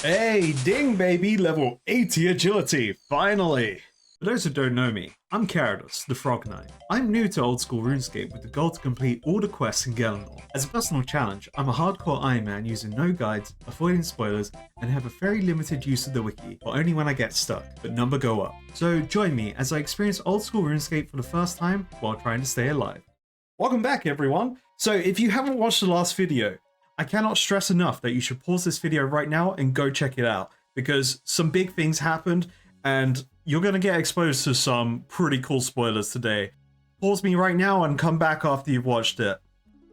Hey, ding baby, level 80 agility, finally! For those who don't know me, I'm Carados, the Frog Knight. I'm new to Old School Runescape with the goal to complete all the quests in Galenor. As a personal challenge, I'm a hardcore Ironman using no guides, avoiding spoilers, and have a very limited use of the wiki, but only when I get stuck, but number go up. So join me as I experience Old School Runescape for the first time while trying to stay alive. Welcome back everyone! So if you haven't watched the last video, I cannot stress enough that you should pause this video right now and go check it out, because some big things happened and you're going to get exposed to some pretty cool spoilers today. Pause me right now and come back after you've watched it.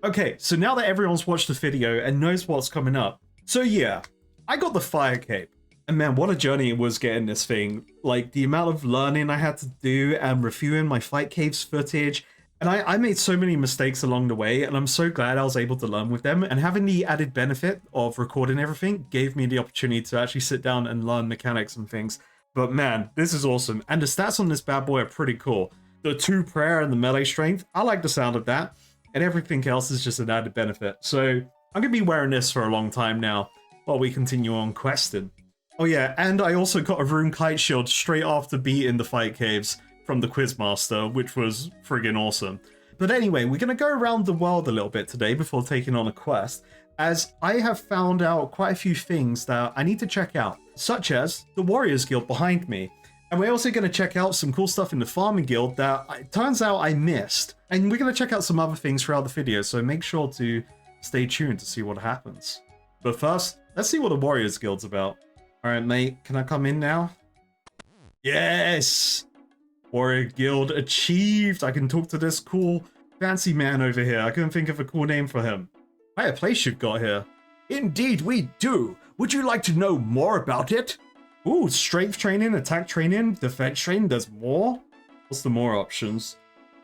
Okay, so now that everyone's watched the video and knows what's coming up, so yeah, I got the fire cape. And man, what a journey it was getting this thing. Like, the amount of learning I had to do and reviewing my fight caves footage. And I made so many mistakes along the way, and I'm so glad I was able to learn with them. And having the added benefit of recording everything gave me the opportunity to actually sit down and learn mechanics and things. But man, this is awesome. And the stats on this bad boy are pretty cool. The 2 prayer and the melee strength, I like the sound of that. And everything else is just an added benefit. So I'm going to be wearing this for a long time now while we continue on questing. Oh yeah, and I also got a rune kite shield straight after beating the fight caves from the Quizmaster, which was friggin' awesome. But anyway, we're going to go around the world a little bit today before taking on a quest, as I have found out quite a few things that I need to check out, such as the Warriors Guild behind me. And we're also going to check out some cool stuff in the Farming Guild that it turns out I missed. And we're going to check out some other things throughout the video, so make sure to stay tuned to see what happens. But first, let's see what the Warriors Guild's about. Alright mate, can I come in now? Yes! Warrior Guild achieved! I can talk to this cool fancy man over here. I couldn't think of a cool name for him. Quite a place you've got here. Indeed we do. Would you like to know more about it? Ooh, strength training, attack training, defense training, there's more? What's the more options?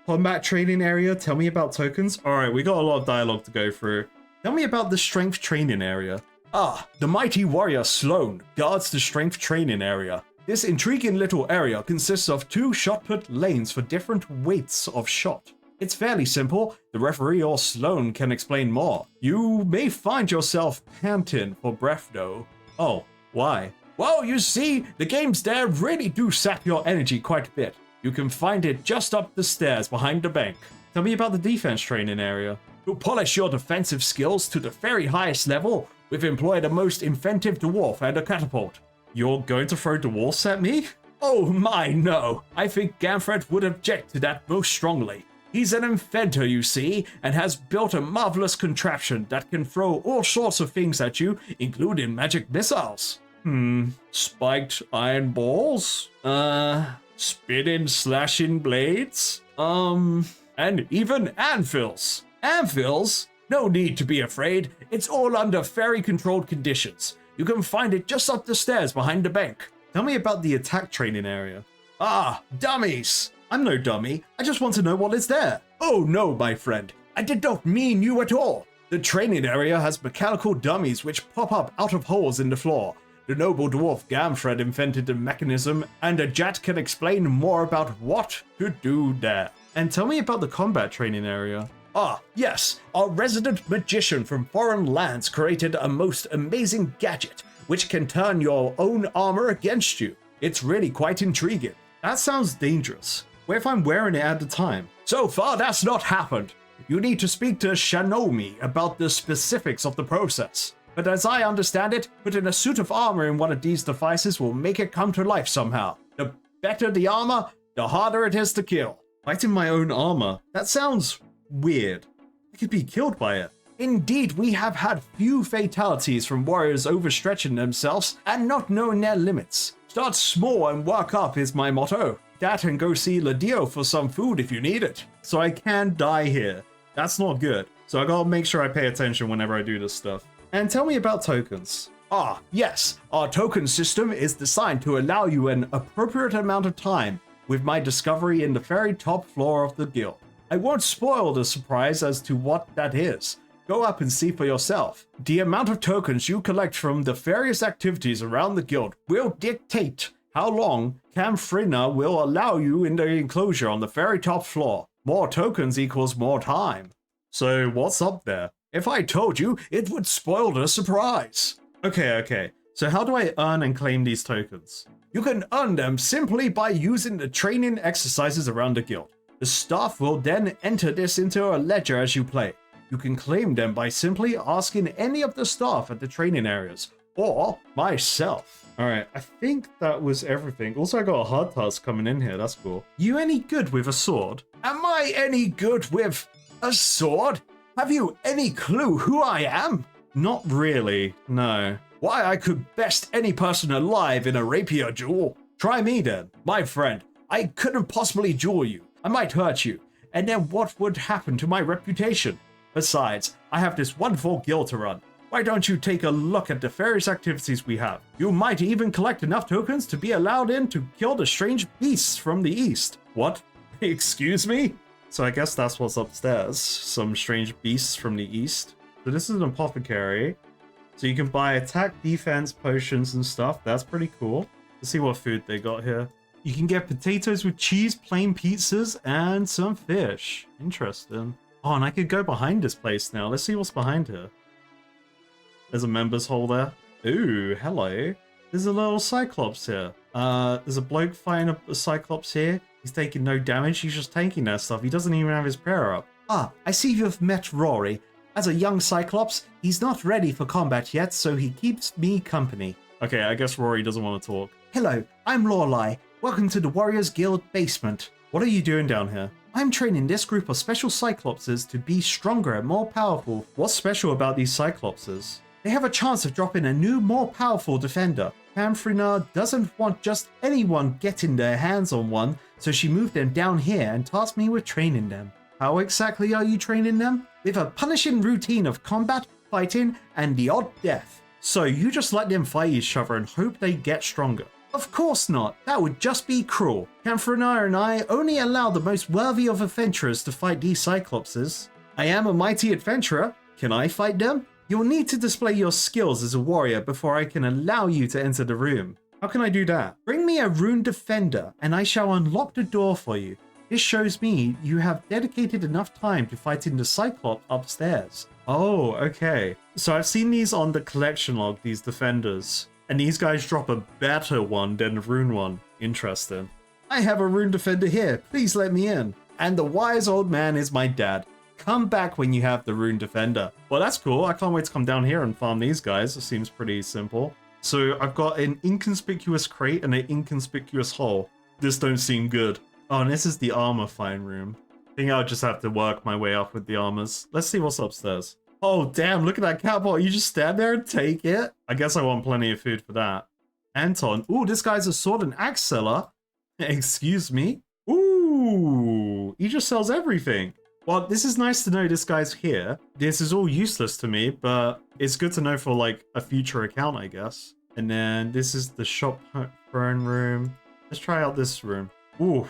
Combat training area, tell me about tokens. Alright, we got a lot of dialogue to go through. Tell me about the strength training area. Ah, the mighty warrior Sloan guards the strength training area. This intriguing little area consists of 2 shot put lanes for different weights of shot. It's fairly simple. The referee or Sloan can explain more. You may find yourself panting for breath though. Oh, why? Well, you see, the games there really do sap your energy quite a bit. You can find it just up the stairs behind the bank. Tell me about the defense training area. To polish your defensive skills to the very highest level, we've employed a most inventive dwarf and a catapult. You're going to throw dwarfs at me? Oh my, no. I think Gamfred would object to that most strongly. He's an inventor, you see, and has built a marvelous contraption that can throw all sorts of things at you, including magic missiles. Spiked iron balls? Spinning slashing blades? And even anvils. Anvils? No need to be afraid. It's all under very controlled conditions. You can find it just up the stairs behind the bank. Tell me about the attack training area. Ah, dummies! I'm no dummy. I just want to know what is there. Oh no, my friend. I did not mean you at all. The training area has mechanical dummies which pop up out of holes in the floor. The noble dwarf Gamfred invented the mechanism, and a Jat can explain more about what to do there. And tell me about the combat training area. Ah, yes, our resident magician from foreign lands created a most amazing gadget, which can turn your own armor against you. It's really quite intriguing. That sounds dangerous. What if I'm wearing it at the time? So far, that's not happened. You need to speak to Shanomi about the specifics of the process. But as I understand it, putting a suit of armor in one of these devices will make it come to life somehow. The better the armor, the harder it is to kill. Fighting my own armor? That sounds weird. I could be killed by it. Indeed, we have had few fatalities from warriors overstretching themselves and not knowing their limits. Start small and work up is my motto. That and go see Ladio for some food if you need it. So I can die here. That's not good. So I gotta make sure I pay attention whenever I do this stuff. And tell me about tokens. Ah, yes. Our token system is designed to allow you an appropriate amount of time with my discovery in the very top floor of the guild. I won't spoil the surprise as to what that is. Go up and see for yourself. The amount of tokens you collect from the various activities around the guild will dictate how long Camfrina will allow you in the enclosure on the very top floor. More tokens equals more time. So what's up there? If I told you, it would spoil the surprise. Okay. So how do I earn and claim these tokens? You can earn them simply by using the training exercises around the guild. The staff will then enter this into a ledger as you play. You can claim them by simply asking any of the staff at the training areas, or myself. Alright, I think that was everything. Also, I got a hard task coming in here, that's cool. You any good with a sword? Am I any good with a sword? Have you any clue who I am? Not really, no. Why, I could best any person alive in a rapier duel. Try me then, my friend. I couldn't possibly duel you. I might hurt you, and then what would happen to my reputation? Besides, I have this wonderful guild to run. Why don't you take a look at the various activities we have? You might even collect enough tokens to be allowed in to kill the strange beasts from the east. What? Excuse me? So I guess that's what's upstairs. Some strange beasts from the east. So this is an apothecary. So you can buy attack, defense, potions and stuff. That's pretty cool. Let's see what food they got here. You can get potatoes with cheese, plain pizzas, and some fish. Interesting. Oh, and I could go behind this place now. Let's see what's behind here. There's a members hall there. Ooh, hello. There's a little cyclops here. There's a bloke fighting a cyclops here. He's taking no damage. He's just tanking that stuff. He doesn't even have his prayer up. Ah, I see you've met Rory. As a young cyclops, he's not ready for combat yet, so he keeps me company. Okay, I guess Rory doesn't want to talk. Hello, I'm Lorelei. Welcome to the Warriors Guild basement. What are you doing down here? I'm training this group of special cyclopses to be stronger and more powerful. What's special about these cyclopses? They have a chance of dropping a new, more powerful defender. Camfrina doesn't want just anyone getting their hands on one, so she moved them down here and tasked me with training them. How exactly are you training them? With a punishing routine of combat, fighting, and the odd death. So you just let them fight each other and hope they get stronger? Of course not. That would just be cruel. Camfrina and I only allow the most worthy of adventurers to fight these cyclopses. I am a mighty adventurer. Can I fight them? You'll need to display your skills as a warrior before I can allow you to enter the room. How can I do that? Bring me a rune defender and I shall unlock the door for you. This shows me you have dedicated enough time to fighting the cyclops upstairs. Oh, okay. So I've seen these on the collection log, these defenders. And these guys drop a better one than the rune one. Interesting. I have a rune defender here. Please let me in. And the wise old man is my dad. Come back when you have the rune defender. Well, that's cool. I can't wait to come down here and farm these guys. It seems pretty simple. So I've got an inconspicuous crate and an inconspicuous hole. This don't seem good. Oh, and this is the armor find room. I think I'll just have to work my way up with the armors. Let's see what's upstairs. Oh, damn, look at that catapult. You just stand there and take it? I guess I want plenty of food for that. Anton. Ooh, this guy's a sword and axe seller. Excuse me? Ooh, he just sells everything. Well, this is nice to know this guy's here. This is all useless to me, but it's good to know for, like, a future account, I guess. And then this is the shop throne room. Let's try out this room. Ooh,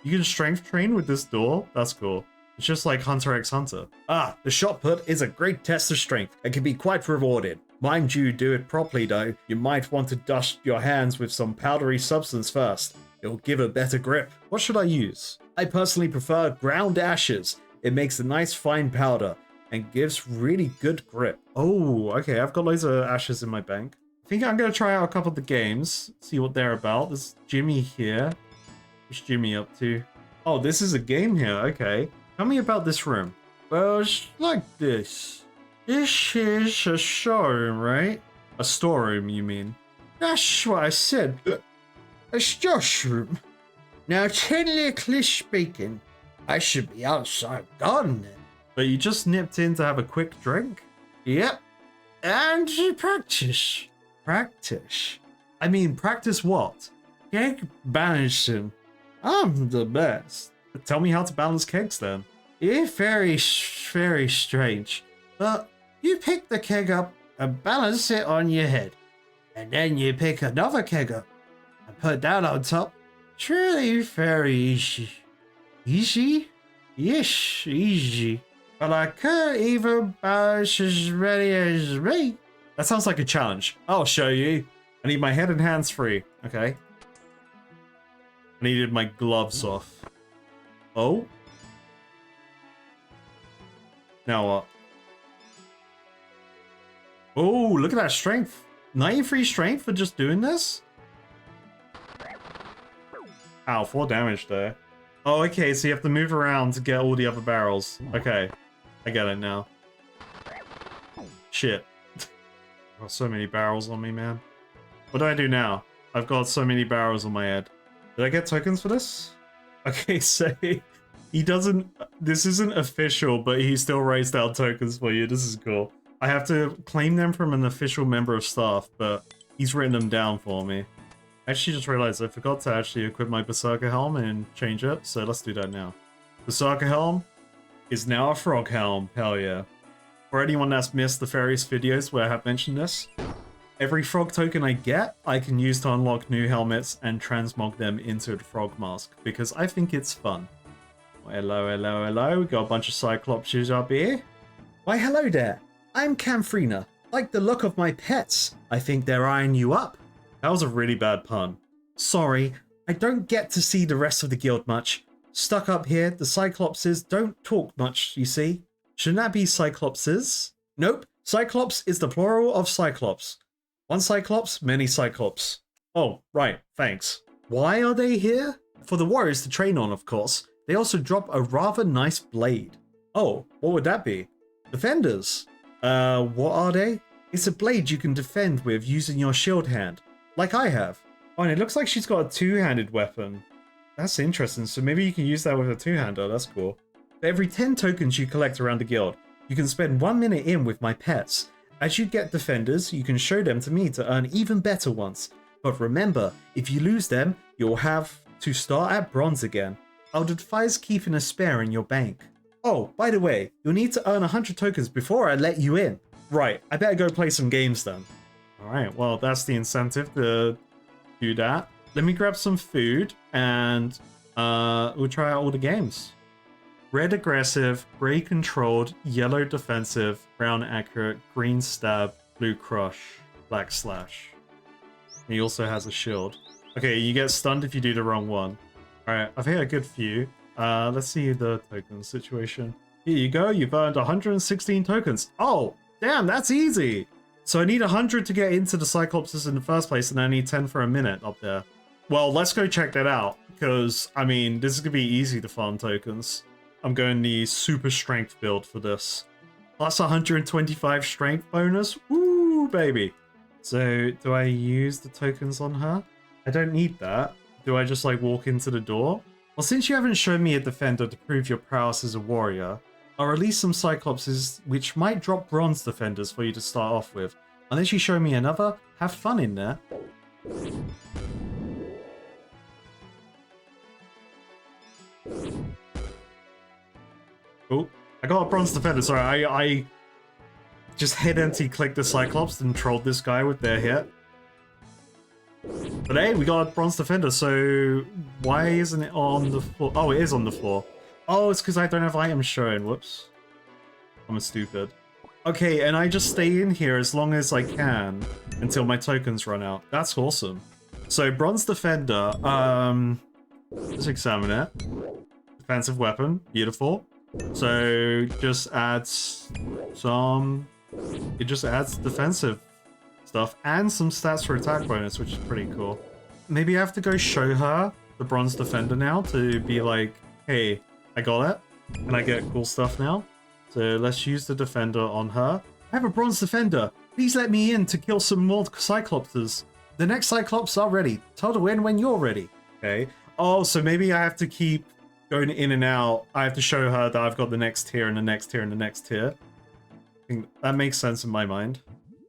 you can strength train with this door? That's cool. It's just like Hunter x Hunter. Ah, the shot put is a great test of strength and can be quite rewarding. Mind you, do it properly though. You might want to dust your hands with some powdery substance first. It'll give a better grip. What should I use? I personally prefer ground ashes. It makes a nice fine powder and gives really good grip. Oh, okay. I've got loads of ashes in my bank. I think I'm going to try out a couple of the games, see what they're about. There's Jimmy here. What's Jimmy up to? Oh, this is a game here. Okay. Tell me about this room. Well, it's like this. This is a showroom, right? A storeroom, you mean? That's what I said. A storeroom. Now, technically speaking, I should be outside gardening. But you just nipped in to have a quick drink? Yep. And to practice. Practice? I mean, practice what? Keg balancing. I'm the best. Tell me how to balance kegs then. It's very, very strange. But you pick the keg up and balance it on your head. And then you pick another keg up and put that on top. It's really very easy. Easy? Yes, easy. But I can't even balance as ready as me. That sounds like a challenge. I'll show you. I need my head and hands free. Okay. I needed my gloves off. Oh? Now what? Oh, look at that strength. 93 strength for just doing this? Ow, 4 damage there. Oh, okay, so you have to move around to get all the other barrels. Okay, I get it now. Shit. I've got so many barrels on me, man. What do I do now? I've got so many barrels on my head. Did I get tokens for this? Okay, so he doesn't... This isn't official, but he still writes down tokens for you. This is cool. I have to claim them from an official member of staff, but he's written them down for me. I actually just realized I forgot to actually equip my Berserker Helm and change it, so let's do that now. Berserker Helm is now a Frog Helm, hell yeah. For anyone that's missed the various videos where I have mentioned this, every frog token I get, I can use to unlock new helmets and transmog them into the frog mask, because I think it's fun. Well, hello, hello, hello, we got a bunch of Cyclopses up here. Why hello there, I'm Camfrina. Like the look of my pets, I think they're eyeing you up. That was a really bad pun. Sorry, I don't get to see the rest of the guild much. Stuck up here, the Cyclopses don't talk much, you see. Shouldn't that be Cyclopses? Nope, Cyclops is the plural of Cyclops. One Cyclops, many Cyclops. Oh, right, thanks. Why are they here? For the warriors to train on, of course. They also drop a rather nice blade. Oh, what would that be? Defenders. What are they? It's a blade you can defend with using your shield hand. Like I have. Oh, and it looks like she's got a two-handed weapon. That's interesting, so maybe you can use that with a two-hander, that's cool. For every 10 tokens you collect around the guild, you can spend 1 minute in with my pets. As you get defenders, you can show them to me to earn even better ones. But remember, if you lose them, you'll have to start at bronze again. I would advise keeping a spare in your bank. Oh, by the way, you'll need to earn 100 tokens before I let you in. Right, I better go play some games then. Alright, well, that's the incentive to do that. Let me grab some food, and we'll try out all the games. Red aggressive, grey controlled, yellow defensive, brown accurate, green stab, blue crush, black slash. He also has a shield. Okay, you get stunned if you do the wrong one. Alright, I've hit a good few. Let's see the token situation. Here you go, you've earned 116 tokens. Oh, damn, that's easy! So I need 100 to get into the Cyclopses in the first place, and I need 10 for a minute up there. Well, let's go check that out, because, I mean, this is going to be easy to farm tokens. I'm going the super strength build for this. Plus 125 strength bonus. Woo, baby. So, do I use the tokens on her? I don't need that. Do I just, like, walk into the door? Well, since you haven't shown me a defender to prove your prowess as a warrior, I'll release some Cyclopses which might drop bronze defenders for you to start off with. Unless you show me another, have fun in there. Oh, I got a bronze defender. Sorry, I just head empty clicked the Cyclops and trolled this guy with their hit. But hey, we got a bronze defender, so why isn't it on the floor? Oh, it is on the floor. Oh, it's because I don't have items showing. Whoops. I'm stupid. Okay, and I just stay in here as long as I can until my tokens run out. That's awesome. So, bronze defender. Let's examine it. Defensive weapon. Beautiful. So, just adds some... It just adds defensive stuff and some stats for attack bonus, which is pretty cool. Maybe I have to go show her the bronze defender now to be like, hey, I got it, and I get cool stuff now. So let's use the defender on her. I have a bronze defender. Please let me in to kill some more Cyclopses. The next Cyclops are ready. Tell to win when you're ready. Okay. Oh, so maybe I have to keep going in and out. I have to show her that I've got the next tier and the next tier and the next tier. I think that makes sense in my mind.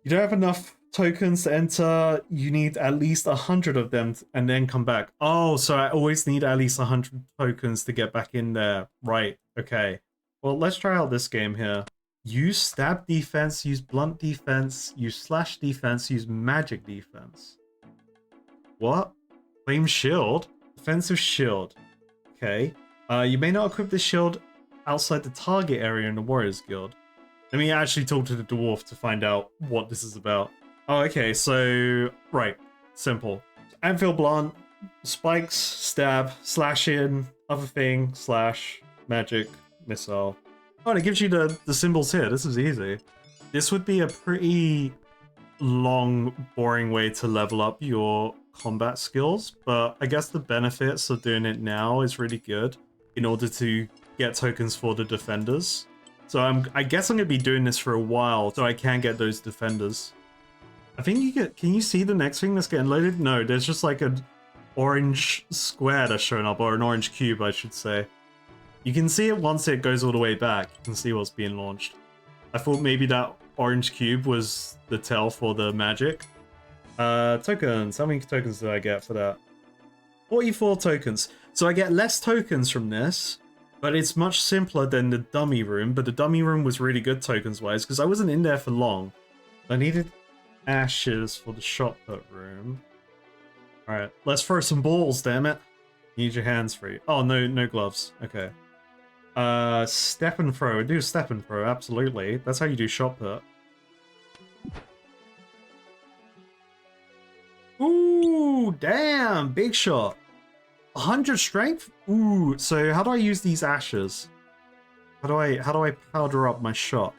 You don't have enough tokens to enter. You need at least 100 of them and then come back. Oh, so I always need at least 100 tokens to get back in there. Right. Okay. Well, let's try out this game here. Use stab defense, use blunt defense, use slash defense, use magic defense. What? Claim shield? Defensive shield. Okay. You may not equip the shield outside the target area in the Warriors Guild. Let me actually talk to the dwarf to find out what this is about. Oh, okay, so... Right. Simple. Anvil blunt, spikes, stab, slash in, other thing, slash, magic, missile. Oh, and it gives you the symbols here. This is easy. This would be a pretty long, boring way to level up your combat skills, but I guess the benefits of doing it now is really good in order to get tokens for the defenders. So I guess I'm gonna be doing this for a while so I can get those defenders. I think you get, can you see the next thing that's getting loaded? No, there's just like an orange square that's showing up, or an orange cube, I should say. You can see it once it goes all the way back. You can see what's being launched. I thought maybe that orange cube was the tell for the magic. Tokens. How many tokens did I get for that? 44 tokens. So I get less tokens from this, but it's much simpler than the dummy room. But the dummy room was really good tokens-wise, because I wasn't in there for long. I needed ashes for the shot put room. Alright, let's throw some balls, damn it. Need your hands free. Oh, no gloves. Okay. Step and throw. Do step and throw, absolutely. That's how you do shot put. Ooh, damn, big shot. 100 strength? Ooh, so how do I use these ashes? How do I powder up my shot?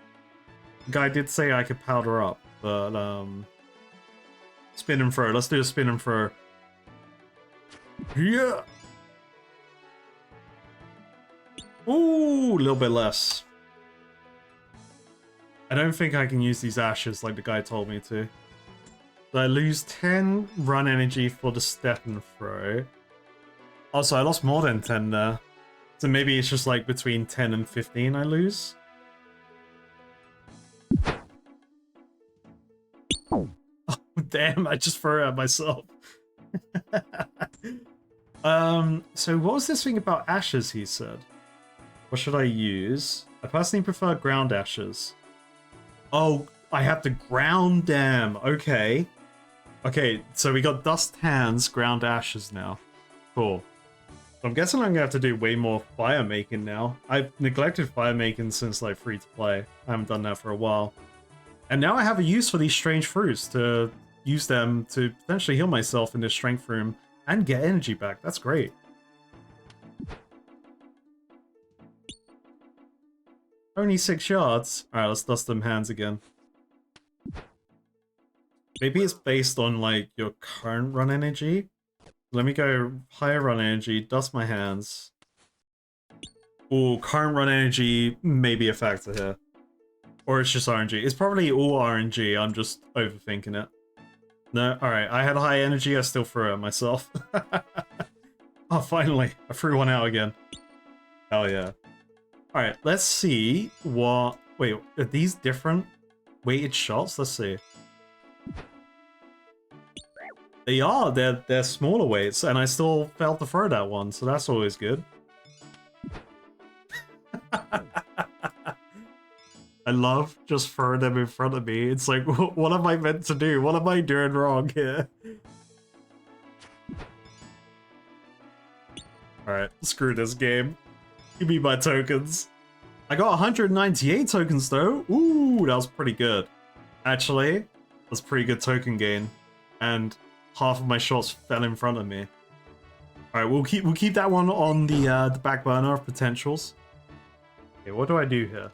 The guy did say I could powder up, but spin and throw. Let's do a spin and throw. Yeah. Ooh, a little bit less. I don't think I can use these ashes like the guy told me to. So I lose 10 run energy for the step and throw. Also, I lost more than 10 there. So maybe it's just like between 10 and 15 I lose. Oh, damn, I just threw it at myself. So what was this thing about ashes he said? What should I use? I personally prefer ground ashes. Oh, I have to ground them. Okay. Okay, so we got dust hands, ground ashes now. Cool. So I'm guessing I'm gonna have to do way more fire making now. I've neglected fire making since like free to play. I haven't done that for a while. And now I have a use for these strange fruits to use them to potentially heal myself in this strength room and get energy back. That's great. Only 6 yards. Alright, let's dust them hands again. Maybe it's based on like your current run energy. Let me go higher run energy, dust my hands. Ooh, current run energy may be a factor here. Or it's just RNG. It's probably all RNG, I'm just overthinking it. No, alright, I had high energy, I still threw it at myself. Oh, finally, I threw one out again. Hell yeah. Alright, let's see what... Wait, are these different weighted shots? Let's see. They are, they're smaller weights, and I still failed to throw that one, so that's always good. I love just throwing them in front of me. It's like, what am I meant to do? What am I doing wrong here? Alright, screw this game. Give me my tokens. I got 198 tokens though. Ooh, that was pretty good. Actually, that's pretty good token gain. And half of my shots fell in front of me. Alright, we'll keep that one on the back burner of potentials. Okay, what do I do here?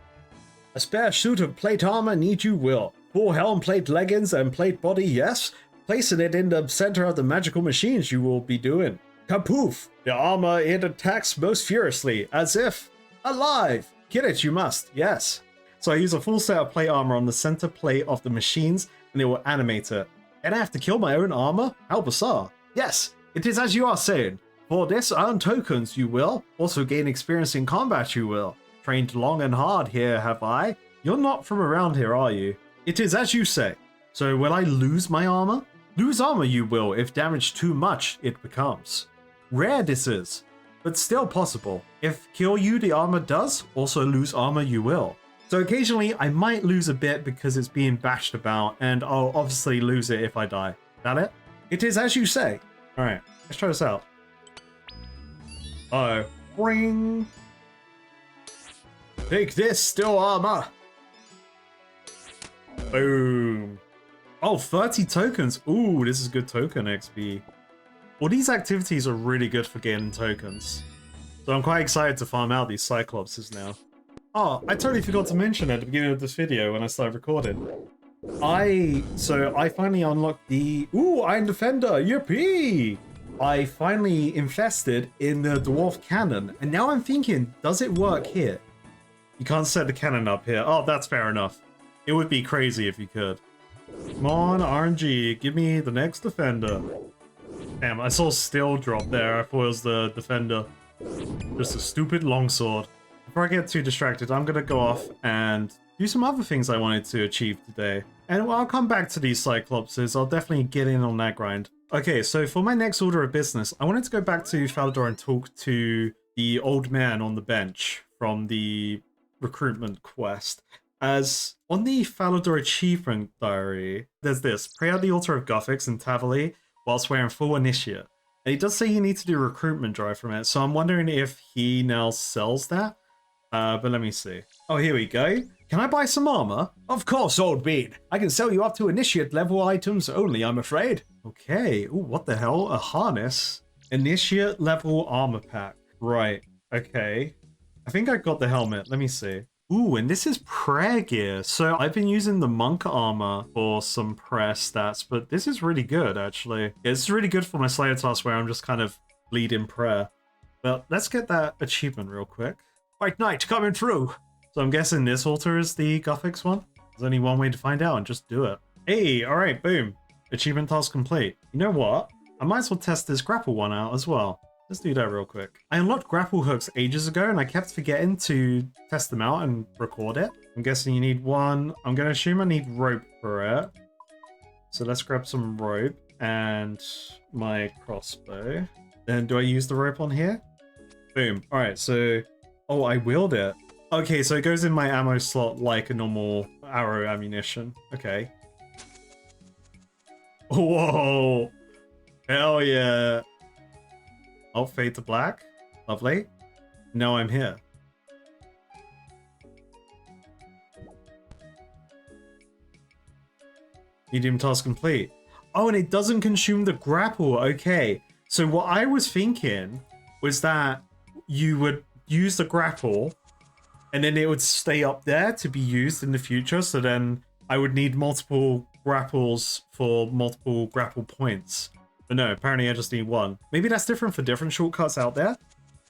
A spare suit of plate armor need you will. Full helm, plate leggings, and plate body, yes? Placing it in the center of the magical machines you will be doing. Kapoof! The armor, it attacks most furiously, as if alive! Get it, you must, yes. So I use a full set of plate armor on the center plate of the machines, and it will animate it. And I have to kill my own armor? How bizarre. Yes, it is as you are saying. For this, earn tokens, you will. Also gain experience in combat, you will. Trained long and hard here, have I? You're not from around here, are you? It is as you say. So will I lose my armor? Lose armor you will, if damaged too much it becomes. Rare this is, but still possible. If kill you the armor does, also lose armor you will. So occasionally I might lose a bit because it's being bashed about, and I'll obviously lose it if I die. That it? It is as you say. Alright, let's try this out. Uh-oh. Ring! Take this, still armor! Boom. Oh, 30 tokens. Ooh, this is good token XP. Well, these activities are really good for getting tokens. So I'm quite excited to farm out these Cyclopses now. Oh, I totally forgot to mention at the beginning of this video when I started recording. So I finally unlocked the Iron Defender, yippee! I finally invested in the Dwarf Cannon, and now I'm thinking, does it work here? You can't set the cannon up here. Oh, that's fair enough. It would be crazy if you could. Come on, RNG, give me the next Defender. Damn, I saw Steel drop there. I thought it was the Defender. Just a stupid longsword. Before I get too distracted, I'm gonna go off and do some other things I wanted to achieve today. And I'll come back to these Cyclopses. I'll definitely get in on that grind. Okay, so for my next order of business, I wanted to go back to Falador and talk to the old man on the bench from the recruitment quest. As on the Falador achievement diary, there's this: pray at the altar of Guthix and Tavali whilst wearing full initiate. And he does say you need to do a recruitment drive from it, so I'm wondering if he now sells that. But let me see. Oh, here we go. Can I buy some armor? Of course, old bean. I can sell you up to initiate level items only, I'm afraid. Okay. Ooh, what the hell? A harness? Initiate level armor pack. Right. Okay. I think I got the helmet. Let me see. Ooh, and this is prayer gear. So I've been using the monk armor for some prayer stats, but this is really good, actually. It's really good for my Slayer task where I'm just kind of leading prayer. Well, let's get that achievement real quick. White Knight coming through. So I'm guessing this altar is the Guthix one? There's only one way to find out and just do it. Hey, alright, boom. Achievement task complete. You know what? I might as well test this grapple one out as well. Let's do that real quick. I unlocked grapple hooks ages ago and I kept forgetting to test them out and record it. I'm guessing you need one. I'm going to assume I need rope for it. So let's grab some rope and my crossbow. Then do I use the rope on here? Boom. Alright, so... Oh, I wield it. Okay, so it goes in my ammo slot like a normal arrow ammunition. Okay. Whoa! Hell yeah! Oh, fade to black. Lovely. Now I'm here. Medium task complete. Oh, and it doesn't consume the grapple. Okay. So what I was thinking was that you would use the grapple and then it would stay up there to be used in the future. So then I would need multiple grapples for multiple grapple points. But no, apparently I just need one. Maybe that's different for different shortcuts out there.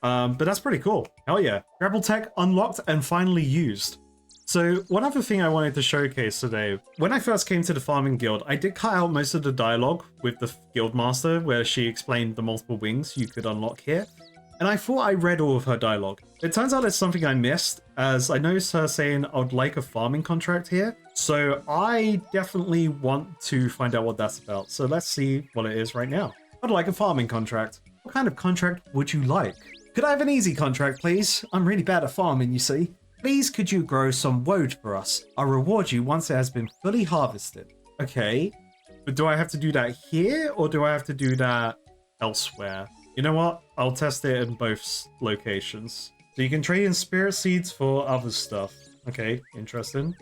But that's pretty cool. Hell yeah. Grapple tech unlocked and finally used. So one other thing I wanted to showcase today. When I first came to the farming guild, I did cut out most of the dialogue with the guild master where she explained the multiple wings you could unlock here. And I thought I read all of her dialogue. It turns out it's something I missed, as I noticed her saying I would like a farming contract here. So I definitely want to find out what that's about. So let's see what it is right now. I'd like a farming contract. What kind of contract would you like? Could I have an easy contract, please? I'm really bad at farming, you see. Please, could you grow some woad for us? I'll reward you once it has been fully harvested. Okay, but do I have to do that here or do I have to do that elsewhere? You know what? I'll test it in both locations. So you can trade in spirit seeds for other stuff. Okay, interesting.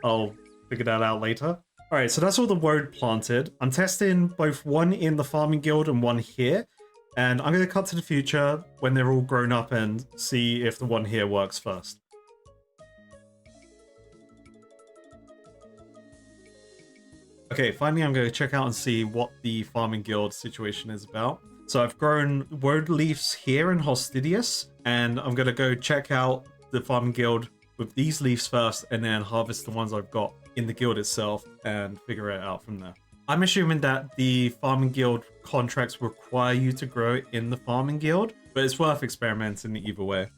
I'll figure that out later. Alright, so that's all the woad planted. I'm testing both one in the farming guild and one here. And I'm going to cut to the future when they're all grown up and see if the one here works first. Okay, finally I'm going to check out and see what the farming guild situation is about. So I've grown woad leaves here in Hostidius, and I'm going to go check out the farming guild with these leaves first, and then harvest the ones I've got in the guild itself and figure it out from there. I'm assuming that the farming guild contracts require you to grow in the farming guild, but it's worth experimenting either way.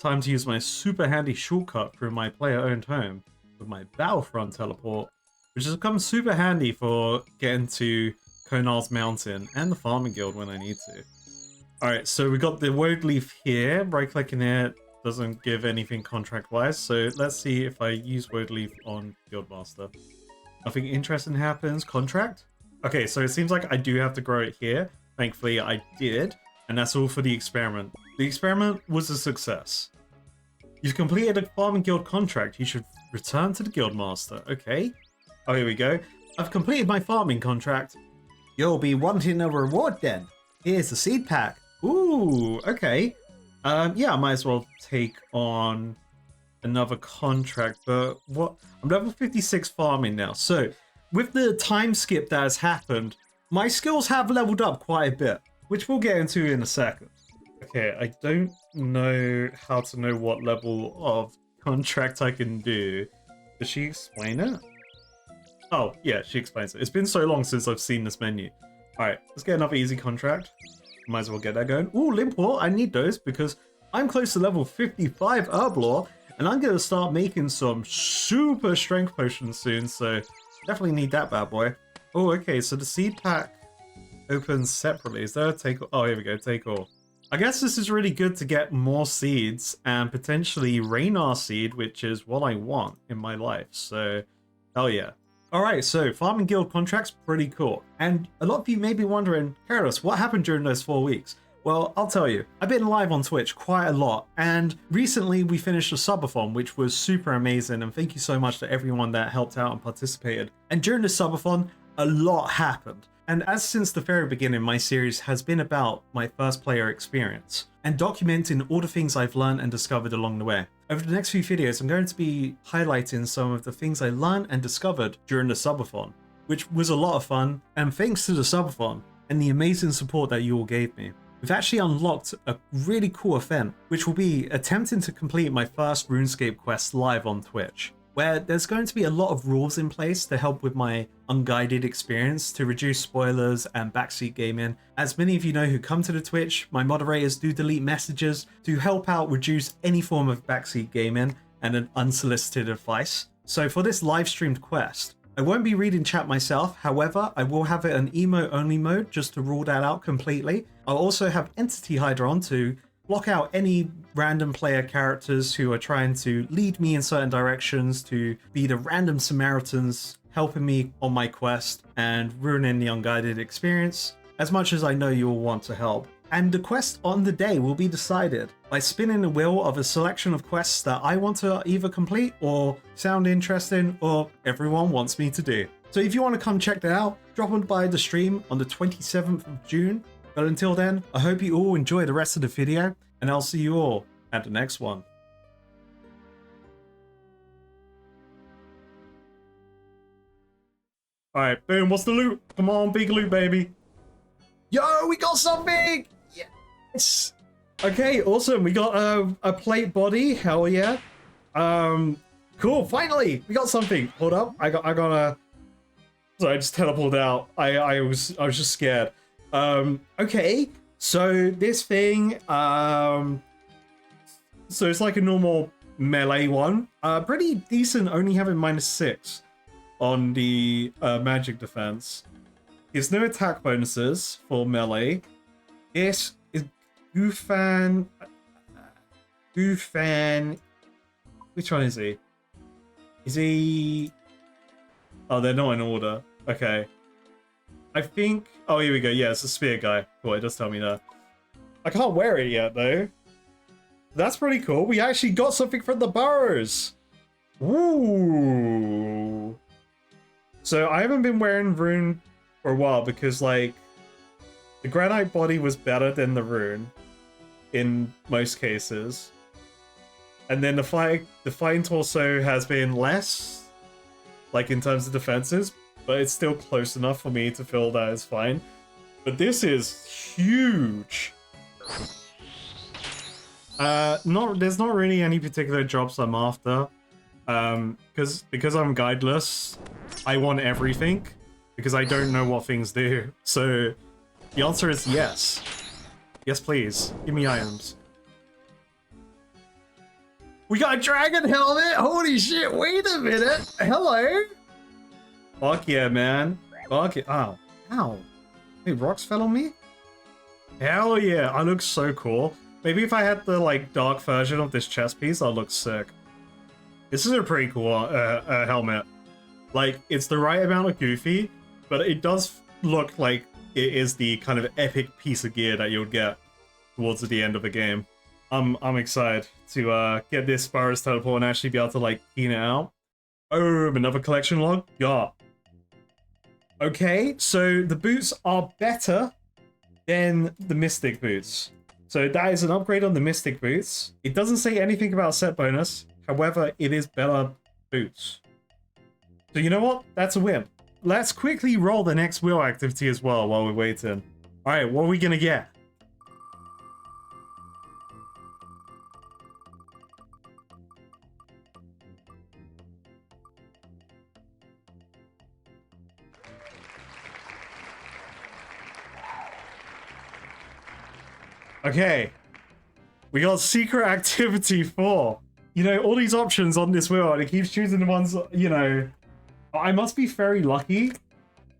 Time to use my super handy shortcut through my player-owned home with my Battlefront teleport, which has come super handy for getting to Konar's Mountain and the farming guild when I need to. Alright, so we got the woad leaf here. Right-clicking it doesn't give anything contract-wise, so let's see if I use woad leaf on Guildmaster. Nothing interesting happens. Contract? Okay, so it seems like I do have to grow it here. Thankfully, I did, and that's all for the experiment. The experiment was a success. You've completed a farming guild contract. You should return to the Guildmaster. Okay. Oh, here we go. I've completed my farming contract. You'll be wanting a reward then. Here's the seed pack. Ooh, okay. Yeah, I might as well take on another contract, but what? I'm level 56 farming now. So with the time skip that has happened, my skills have leveled up quite a bit, which we'll get into in a second. Okay, I don't know how to know what level of contract I can do. Does she explain it? Oh, yeah, she explains it. It's been so long since I've seen this menu. Alright, let's get another easy contract. Might as well get that going. Ooh, Limpor, I need those because I'm close to level 55 Herblore, and I'm going to start making some super strength potions soon, so definitely need that bad boy. Oh, okay, so the seed pack opens separately. Is there a take all? Oh, here we go, take all. I guess this is really good to get more seeds and potentially Raynar seed, which is what I want in my life, so hell yeah. Alright, so farming guild contracts, pretty cool. And a lot of you may be wondering, Karados, what happened during those 4 weeks? Well, I'll tell you. I've been live on Twitch quite a lot, and recently we finished a subathon, which was super amazing, and thank you so much to everyone that helped out and participated. And during the subathon, a lot happened. And as since the very beginning, my series has been about my first player experience and documenting all the things I've learned and discovered along the way. Over the next few videos, I'm going to be highlighting some of the things I learned and discovered during the subathon, which was a lot of fun, and thanks to the subathon and the amazing support that you all gave me, we've actually unlocked a really cool event, which will be attempting to complete my first RuneScape quest live on Twitch, where there's going to be a lot of rules in place to help with my unguided experience to reduce spoilers and backseat gaming. As many of you know who come to the Twitch, my moderators do delete messages to help out reduce any form of backseat gaming and an unsolicited advice. So for this live streamed quest, I won't be reading chat myself, however, I will have it an emote only mode just to rule that out completely. I'll also have Entity Hider on to block out any random player characters who are trying to lead me in certain directions, to be the random Samaritans helping me on my quest and ruining the unguided experience, as much as I know you all want to help. And the quest on the day will be decided by spinning the wheel of a selection of quests that I want to either complete or sound interesting or everyone wants me to do. So if you want to come check that out, drop on by the stream on the 27th of June. But until then, I hope you all enjoy the rest of the video, and I'll see you all at the next one. Alright, boom, what's the loot? Come on, big loot, baby. Yo, we got something! Yes! Okay, awesome. We got a plate body. Hell yeah. Cool, finally! We got something. Hold up. I got a... Sorry, I just teleported out. I was just scared. Okay, so this thing, so it's like a normal melee one, pretty decent, only having -6 on the magic defense. There's no attack bonuses for melee. This is Goofan, which one is he? Is he, oh, they're not in order, okay. I think... Oh, here we go. Yeah, it's a spear guy. Cool, it does tell me that. I can't wear it yet, though. That's pretty cool. We actually got something from the burrows. Ooh. So I haven't been wearing rune for a while because, like, the granite body was better than the rune in most cases. And then the fighting torso has been less, like, in terms of defenses, but it's still close enough for me to feel that it's fine. But this is huge. There's not really any particular jobs I'm after. Because I'm guideless, I want everything, because I don't know what things do. So the answer is yes. Yes, please. Give me items. We got a dragon helmet! Holy shit, wait a minute! Hello? Fuck yeah, man. Fuck it. Ow. Ow. Wait, rocks fell on me? Hell yeah. I look so cool. Maybe if I had the, like, dark version of this chest piece, I'll look sick. This is a pretty cool helmet. Like, it's the right amount of goofy, but it does look like it is the kind of epic piece of gear that you'll get towards the end of the game. I'm excited to get this Spyro's teleport and actually be able to, like, keen it out. Oh, another collection log? Yeah. Okay, so the boots are better than the Mystic boots. So that is an upgrade on the Mystic boots. It doesn't say anything about set bonus. However, it is better boots. So you know what? That's a win. Let's quickly roll the next wheel activity as well while we're waiting. Alright, what are we gonna get? Okay. We got secret activity 4. You know, all these options on this wheel, and it keeps choosing the ones, you know. I must be very lucky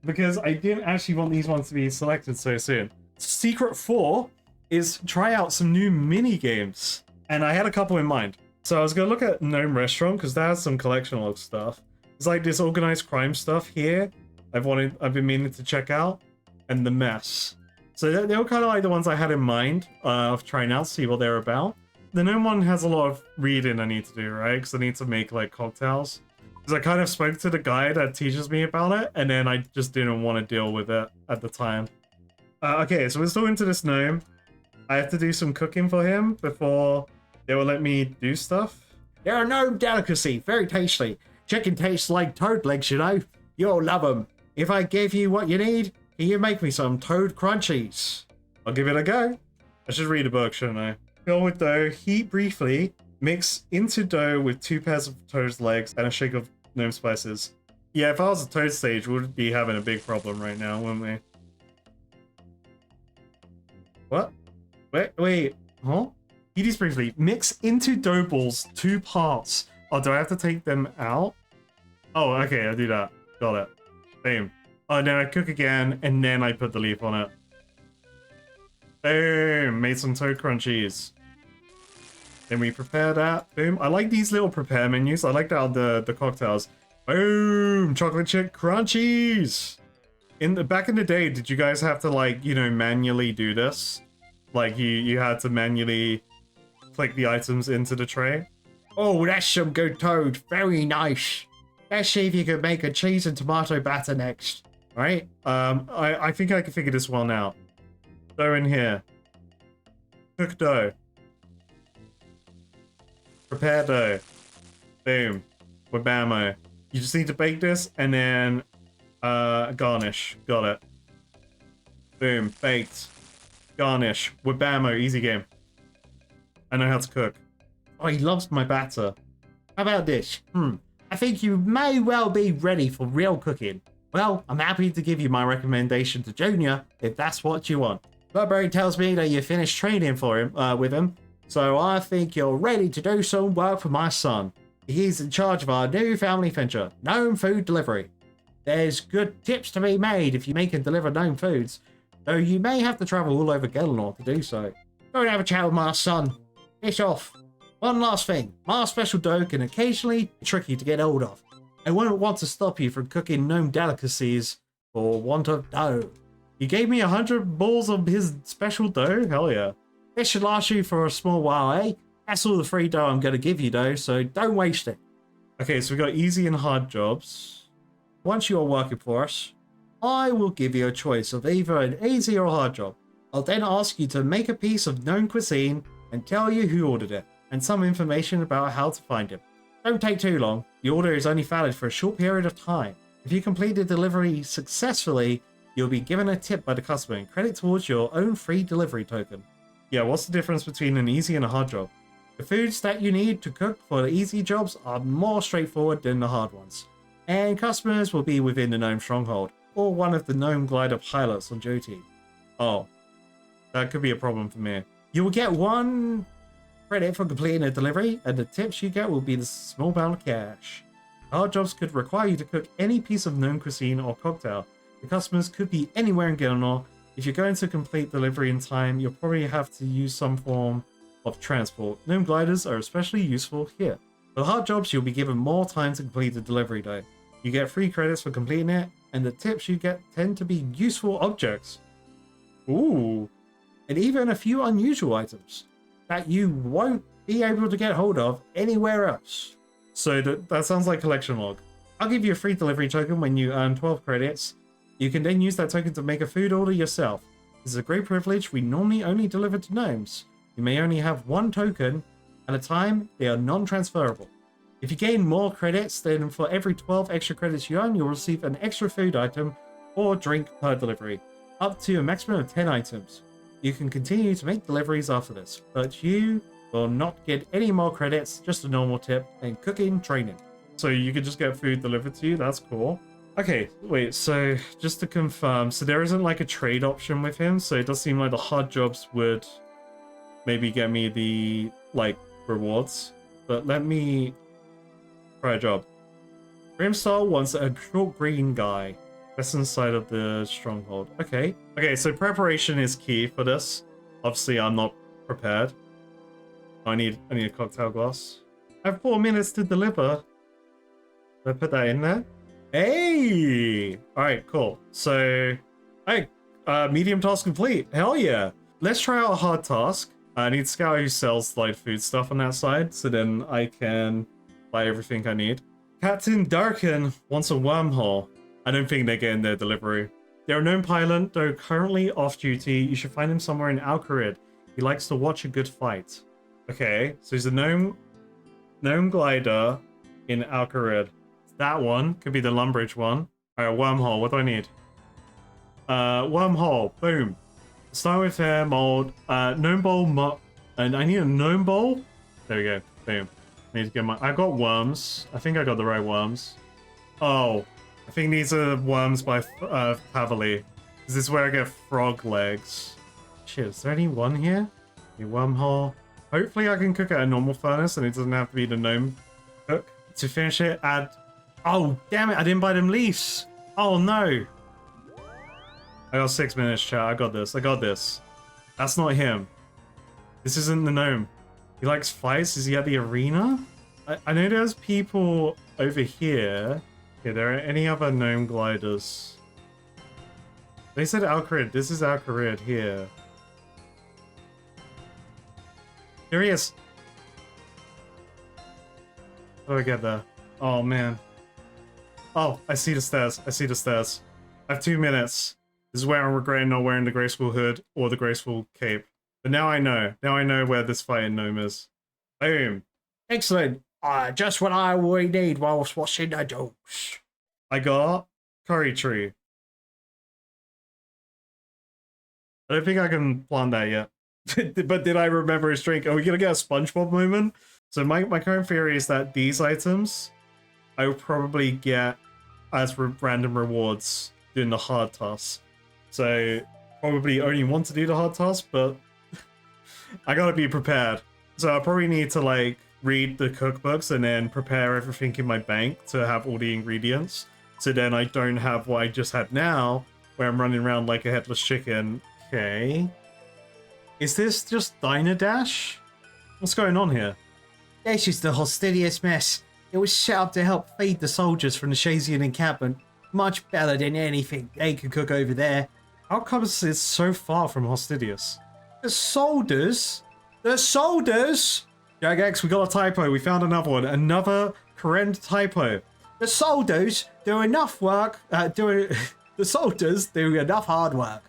because I didn't actually want these ones to be selected so soon. Secret 4 is try out some new mini games, and I had a couple in mind. So I was gonna look at Gnome Restaurant because that has some collection log stuff. It's like this organized crime stuff here. I've been meaning to check out, and The Mess. So they were kind of like the ones I had in mind of trying out, see what they're about. The Gnome one has a lot of reading I need to do, right? Because I need to make like cocktails. Because I kind of spoke to the guy that teaches me about it, and then I just didn't want to deal with it at the time. Okay, so we're still into this gnome. I have to do some cooking for him before they will let me do stuff. They're a gnome delicacy, very tasty. Chicken tastes like toad legs, you know. You'll love them. If I give you what you need, can you make me some toad crunchies? I'll give it a go. I should read a book, shouldn't I? Fill with dough, heat briefly, mix into dough with 2 pairs of toad's legs and a shake of gnome spices. Yeah, if I was a toad stage, we would be having a big problem right now, wouldn't we? What? Wait, huh? Heat these briefly. Mix into dough balls 2 parts. Oh, do I have to take them out? Oh, okay, I'll do that. Got it. Boom. Oh, then I cook again, and then I put the leaf on it. Boom! Made some toad crunchies. Then we prepare that. Boom. I like these little prepare menus. I like that on the cocktails. Boom! Chocolate chip crunchies! Back in the day, did you guys have to, like, you know, manually do this? Like, you had to manually click the items into the tray? Oh, that's some good toad. Very nice. Let's see if you can make a cheese and tomato batter next. Right? I think I can figure this one out. Dough in here. Cook dough. Prepare dough. Boom. Wabamo. You just need to bake this and then garnish. Got it. Boom. Baked. Garnish. Wabamo. Easy game. I know how to cook. Oh, he loves my batter. How about this? I think you may well be ready for real cooking. Well, I'm happy to give you my recommendation to Junior if that's what you want. Burberry tells me that you finished training for him with him, so I think you're ready to do some work for my son. He's in charge of our new family venture, gnome food delivery. There's good tips to be made if you make and deliver gnome foods, though you may have to travel all over Gelnor to do so. Go and have a chat with my son. Fish off. One last thing, my special dough can occasionally be tricky to get hold of. I won't want to stop you from cooking gnome delicacies for want of dough. You gave me 100 balls of his special dough? Hell yeah. This should last you for a small while, eh? That's all the free dough I'm going to give you, though, so don't waste it. Okay, so we got easy and hard jobs. Once you are working for us, I will give you a choice of either an easy or hard job. I'll then ask you to make a piece of gnome cuisine and tell you who ordered it, and some information about how to find it. Don't take too long. The order is only valid for a short period of time. If you complete the delivery successfully, you'll be given a tip by the customer and credit towards your own free delivery token. Yeah, what's the difference between an easy and a hard job? The foods that you need to cook for the easy jobs are more straightforward than the hard ones, and customers will be within the Gnome Stronghold, or one of the Gnome Glider pilots on duty. Oh, that could be a problem for me. You will get 1 credit for completing a delivery, and the tips you get will be the small amount of cash. Hard jobs could require you to cook any piece of gnome cuisine or cocktail. The customers could be anywhere in Gelnor. If you're going to complete delivery in time, you'll probably have to use some form of transport. Gnome gliders are especially useful here. For hard jobs, you'll be given more time to complete the delivery though. You get free credits for completing it, and the tips you get tend to be useful objects. Ooh. And even a few unusual items that you won't be able to get hold of anywhere else. So that sounds like collection log. I'll give you a free delivery token when you earn 12 credits. You can then use that token to make a food order yourself. This is a great privilege we normally only deliver to gnomes. You may only have 1 token at a time. They are non-transferable. If you gain more credits, then for every 12 extra credits you earn, you'll receive an extra food item or drink per delivery, up to a maximum of 10 items. You can continue to make deliveries after this, but you will not get any more credits, just a normal tip and cooking training. So you can just get food delivered to you, that's cool. Okay, wait, so just to confirm, so there isn't like a trade option with him, so it does seem like the hard jobs would maybe get me the, like, rewards. But let me try a job. Grimstar wants a short green guy. That's inside of the stronghold. Okay. Okay, so preparation is key for this. Obviously, I'm not prepared. I need a cocktail glass. I have 4 minutes to deliver. Did I put that in there? Hey! Alright, cool. So, hey, medium task complete. Hell yeah. Let's try out a hard task. I need to scout who sells like food stuff on that side, so then I can buy everything I need. Captain Darkin wants a wormhole. I don't think they're getting their delivery. They're a known pilot, though currently off duty. You should find him somewhere in Alcarid. He likes to watch a good fight. Okay, so he's a gnome glider in Alcarid. That one could be the Lumbridge one. Alright, wormhole. What do I need? Wormhole. Boom. Start with hair mold. Gnome bowl. And I need a gnome bowl. There we go. Boom. I need to get my. I got worms. I think I got the right worms. Oh, I think these are worms by Pavali. This is where I get frog legs. Shit, is there any one here? A wormhole. Hopefully I can cook at a normal furnace and it doesn't have to be the gnome cook. To finish it, add... Oh, damn it, I didn't buy them leaves. Oh, no. I got 6 minutes, chat. I got this. I got this. That's not him. This isn't the gnome. He likes fights. Is he at the arena? I know there's people over here. Okay, there are any other gnome gliders? They said Alcarid. This is Alcarid here. Here he is. How do I get there? Oh, man. Oh, I see the stairs. I see the stairs. I have 2 minutes. This is where I'm regretting not wearing the graceful hood or the graceful cape. But now I know. Now I know where this fighting gnome is. Boom. Excellent. Just what I would need whilst washing the doors. I got curry tree. I don't think I can plant that yet. But did I remember his drink? Are we gonna get a SpongeBob moment? So my current theory is that these items I will probably get as random rewards doing the hard tasks. So probably only want to do the hard task, but I gotta be prepared. So I probably need to like read the cookbooks and then prepare everything in my bank to have all the ingredients. So then I don't have what I just had now, where I'm running around like a headless chicken. Okay. Is this just Diner Dash? What's going on here? This is the Hostidious mess. It was set up to help feed the soldiers from the Shazian encampment. Much better than anything they could cook over there. How comes it's so far from Hostidious? The soldiers? The soldiers? Jagex, we got a typo. We found another one. Another correct typo. The soldiers do enough work. The soldiers do enough hard work.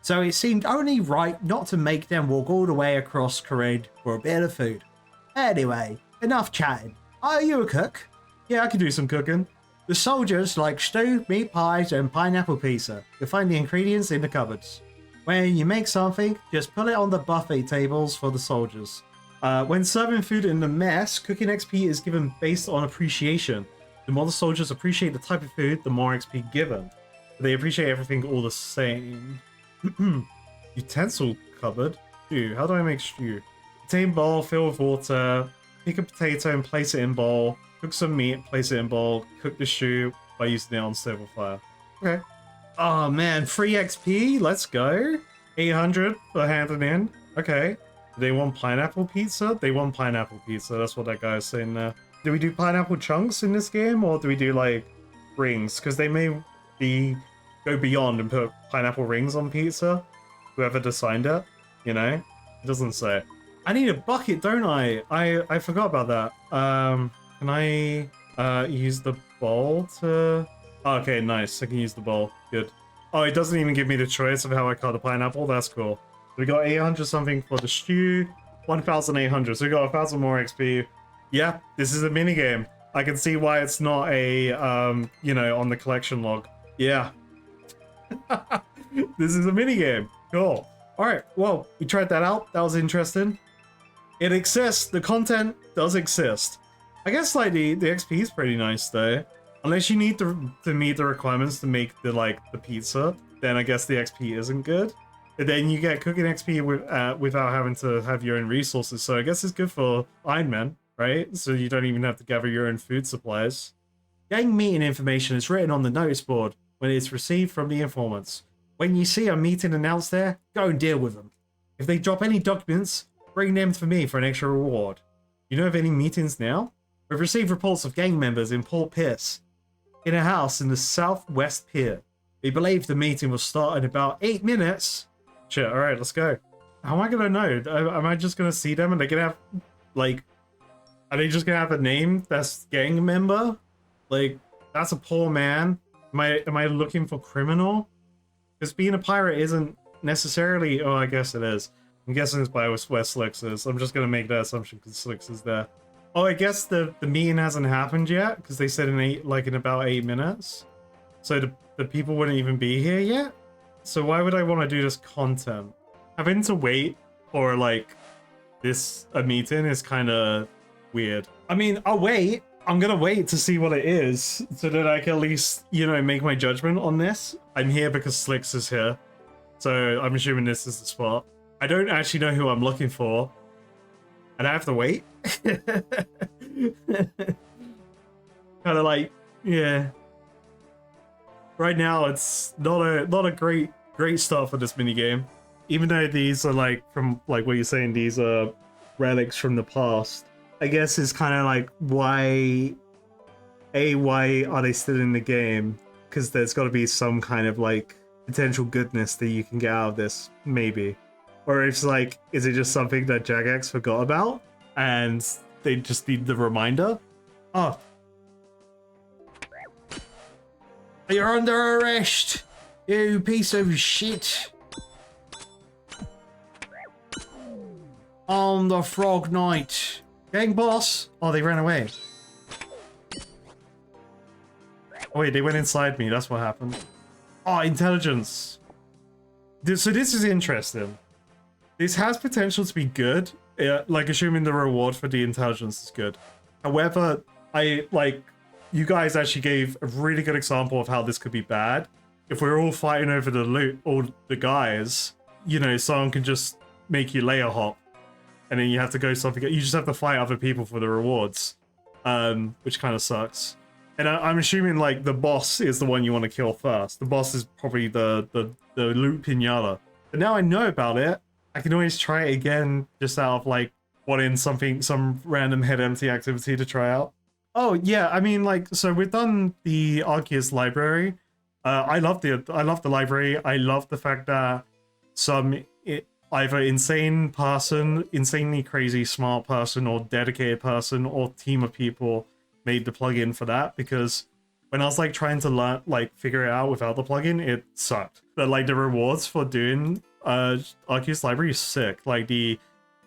So it seemed only right not to make them walk all the way across Korid for a bit of food. Anyway, enough chatting. Are you a cook? Yeah, I can do some cooking. The soldiers like stew, meat pies, and pineapple pizza. You'll find the ingredients in the cupboards. When you make something, just put it on the buffet tables for the soldiers. When serving food in the mess, cooking XP is given based on appreciation. The more the soldiers appreciate the type of food, the more XP given. But they appreciate everything all the same. Utensil cupboard? Stew. How do I make stew? Contain bowl, fill with water. Pick a potato and place it in bowl. Cook some meat, place it in bowl. Cook the stew by using it on stable fire. Okay. Oh man, free XP? Let's go. 800 for handing in. Okay. Do they want pineapple pizza? They want pineapple pizza. That's what that guy is saying there. Do we do pineapple chunks in this game, or do we do like rings? Because they may go beyond and put pineapple rings on pizza. Whoever designed it, you know? It doesn't say. I need a bucket, don't I? I forgot about that. Can I use the bowl to... Oh, okay, nice. I can use the bowl. Good. Oh, it doesn't even give me the choice of how I cut the pineapple. That's cool. We got 800 something for the stew. 1,800. So we got 1,000 more XP. Yeah, this is a minigame. I can see why it's not a, you know, on the collection log. Yeah. This is a minigame. Cool. Alright, well, we tried that out. That was interesting. It exists. The content does exist. I guess, like, the XP is pretty nice, though. Unless you need to meet the requirements to make the pizza, then I guess the XP isn't good. But then you get cooking XP without having to have your own resources. So I guess it's good for ironman, right? So you don't even have to gather your own food supplies. Gang meeting information is written on the notice board when it's received from the informants. When you see a meeting announced there, go and deal with them. If they drop any documents, bring them to me for an extra reward. You know of any meetings now? We've received reports of gang members in Port Pierce, in a house in the southwest pier. We believe the meeting will start in about 8 minutes. Shit, alright, let's go. How am I gonna know? Am I just gonna see them and they're gonna have, like, are they just gonna have a name that's gang member? Like, that's a poor man. Am I looking for criminal? Because being a pirate isn't necessarily, oh, I guess it is. I'm guessing it's by where Slicks is. I'm just gonna make that assumption because Slicks is there. Oh, I guess the meeting hasn't happened yet because they said in about 8 minutes. So the people wouldn't even be here yet. So why would I want to do this content? Having to wait for like a meeting is kind of weird. I mean, I'll wait. I'm gonna wait to see what it is so that I can at least, you know, make my judgment on this. I'm here because Slicks is here. So I'm assuming this is the spot. I don't actually know who I'm looking for. And I have to wait. Kind of like, yeah. Right now, it's not a great start for this minigame. Even though these are like, from like what you're saying, these are relics from the past. I guess it's kind of like, why are they still in the game? Because there's got to be some kind of like potential goodness that you can get out of this, maybe. Or it's like, is it just something that Jagex forgot about and they just need the reminder? Oh. You're under arrest, you piece of shit. I'm the Frog Knight. Gang boss. Oh, they ran away. Oh, wait, they went inside me. That's what happened. Oh, intelligence. So this is interesting. This has potential to be good, like assuming the reward for the intelligence is good. However, you guys actually gave a really good example of how this could be bad. If we're all fighting over the loot, all the guys, you know, someone can just make you layer hop, and then you have to go something. You just have to fight other people for the rewards, which kind of sucks. And I'm assuming like the boss is the one you want to kill first. The boss is probably the loot pinata. But now I know about it. I can always try it again, just out of like wanting some random head empty activity to try out. Oh yeah, I mean like, so we've done the Arceus library. I love the library. I love the fact that either insane person, insanely crazy smart person, or dedicated person, or team of people made the plugin for that, because when I was like trying to learn, like figure it out without the plugin, it sucked. But like the rewards for doing Arceus library is sick. Like the